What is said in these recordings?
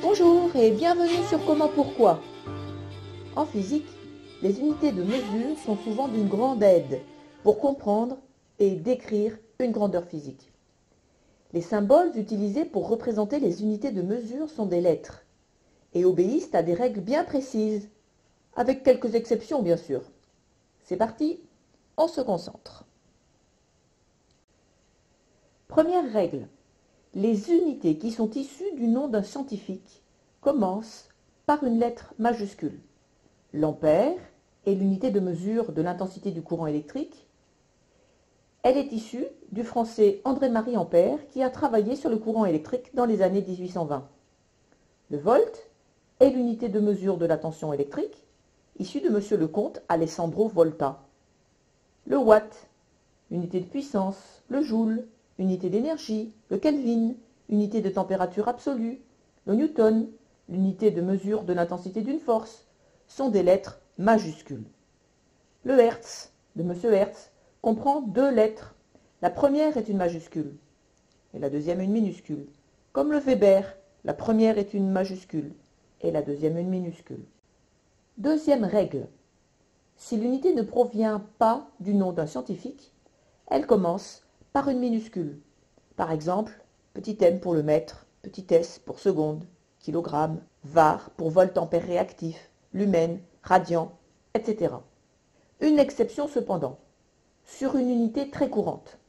Bonjour et bienvenue sur Comment Pourquoi. En physique, les unités de mesure sont souvent d'une grande aide pour comprendre et décrire une grandeur physique. Les symboles utilisés pour représenter les unités de mesure sont des lettres et obéissent à des règles bien précises, avec quelques exceptions bien sûr. C'est parti, on se concentre. Première règle. Les unités qui sont issues du nom d'un scientifique commencent par une lettre majuscule. L'ampère est l'unité de mesure de l'intensité du courant électrique. Elle est issue du français André-Marie Ampère qui a travaillé sur le courant électrique dans les années 1820. Le volt est l'unité de mesure de la tension électrique, issue de M. le comte Alessandro Volta. Le watt, unité de puissance, le joule, unité d'énergie, le Kelvin, unité de température absolue, le Newton, l'unité de mesure de l'intensité d'une force, sont des lettres majuscules. Le Hertz, de M. Hertz, comprend deux lettres. La première est une majuscule et la deuxième une minuscule. Comme le Weber, la première est une majuscule et la deuxième une minuscule. Deuxième règle. Si l'unité ne provient pas du nom d'un scientifique, elle commence par une minuscule. Par exemple, petit m pour le mètre, petit s pour seconde, kilogramme, var pour volt-ampère réactif, lumen, radian, etc. Une exception cependant, sur une unité très courante,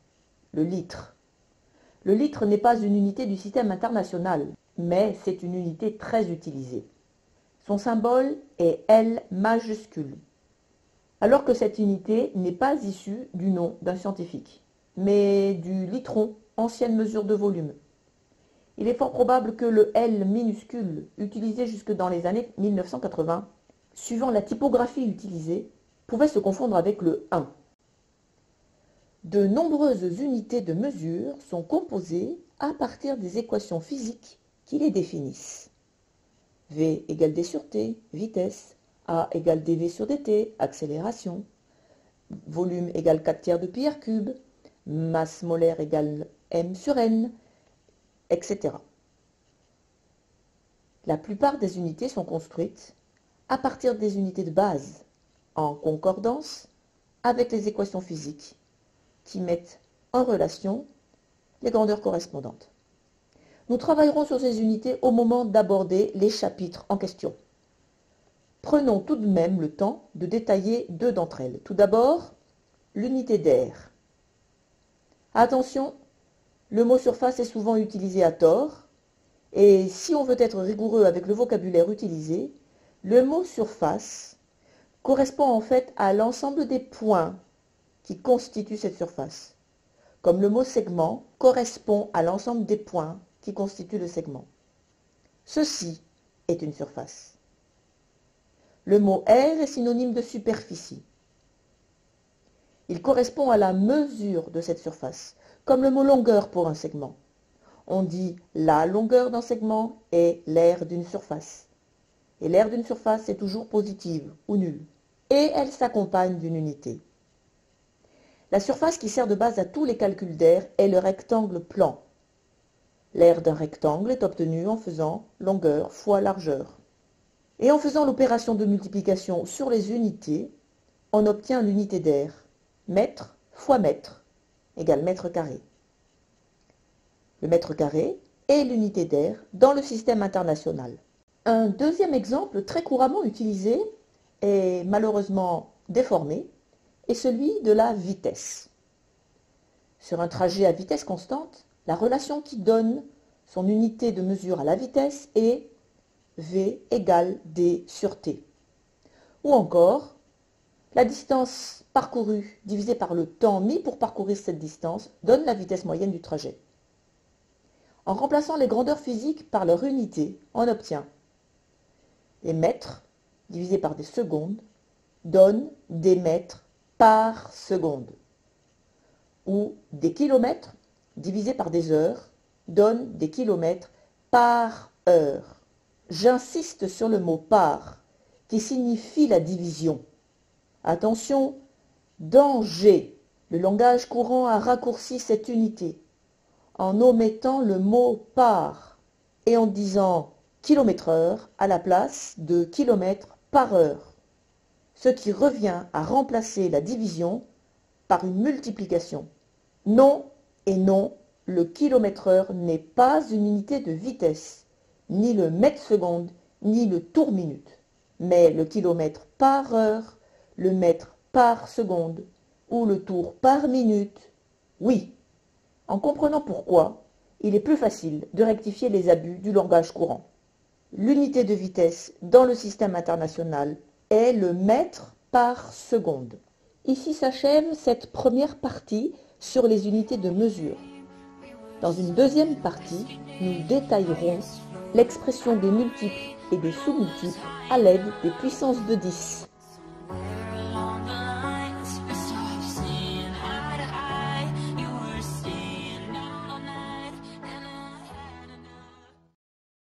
le litre. Le litre n'est pas une unité du système international, mais c'est une unité très utilisée. Son symbole est L majuscule, alors que cette unité n'est pas issue du nom d'un scientifique, mais du litron, ancienne mesure de volume. Il est fort probable que le L minuscule, utilisé jusque dans les années 1980, suivant la typographie utilisée, pouvait se confondre avec le 1. De nombreuses unités de mesure sont composées à partir des équations physiques qui les définissent. V égale D sur T, vitesse, A égale dV sur dt, accélération, volume égale 4 tiers de pi r cube, masse molaire égale m sur n, etc. La plupart des unités sont construites à partir des unités de base, en concordance avec les équations physiques qui mettent en relation les grandeurs correspondantes. Nous travaillerons sur ces unités au moment d'aborder les chapitres en question. Prenons tout de même le temps de détailler deux d'entre elles. Tout d'abord, l'unité d'air. Attention, le mot surface est souvent utilisé à tort, et si on veut être rigoureux avec le vocabulaire utilisé, le mot surface correspond en fait à l'ensemble des points qui constituent cette surface, comme le mot segment correspond à l'ensemble des points qui constituent le segment. Ceci est une surface. Le mot air est synonyme de superficie. Il correspond à la mesure de cette surface, comme le mot longueur pour un segment. On dit la longueur d'un segment est l'aire d'une surface. Et l'aire d'une surface est toujours positive ou nulle. Et elle s'accompagne d'une unité. La surface qui sert de base à tous les calculs d'air est le rectangle plan. L'aire d'un rectangle est obtenue en faisant longueur fois largeur. Et en faisant l'opération de multiplication sur les unités, on obtient l'unité d'air. Mètre fois mètre égale mètre carré. Le mètre carré est l'unité d'air dans le système international. Un deuxième exemple très couramment utilisé et malheureusement déformé est celui de la vitesse. Sur un trajet à vitesse constante, la relation qui donne son unité de mesure à la vitesse est V égale D sur T. Ou encore, la distance parcourue divisée par le temps mis pour parcourir cette distance donne la vitesse moyenne du trajet. En remplaçant les grandeurs physiques par leur unité, on obtient des mètres divisés par des secondes donne des mètres par seconde. Ou des kilomètres divisés par des heures donne des kilomètres par heure. J'insiste sur le mot par qui signifie la division. Attention, danger. Le langage courant a raccourci cette unité en omettant le mot par et en disant km/h à la place de km par heure, ce qui revient à remplacer la division par une multiplication. Non et non, le km/h n'est pas une unité de vitesse, ni le mètre-seconde, ni le tour-minute, mais le kilomètre par heure, le mètre par seconde ou le tour par minute. Oui, en comprenant pourquoi, il est plus facile de rectifier les abus du langage courant. L'unité de vitesse dans le système international est le mètre par seconde. Ici s'achève cette première partie sur les unités de mesure. Dans une deuxième partie, nous détaillerons l'expression des multiples et des sous-multiples à l'aide des puissances de 10.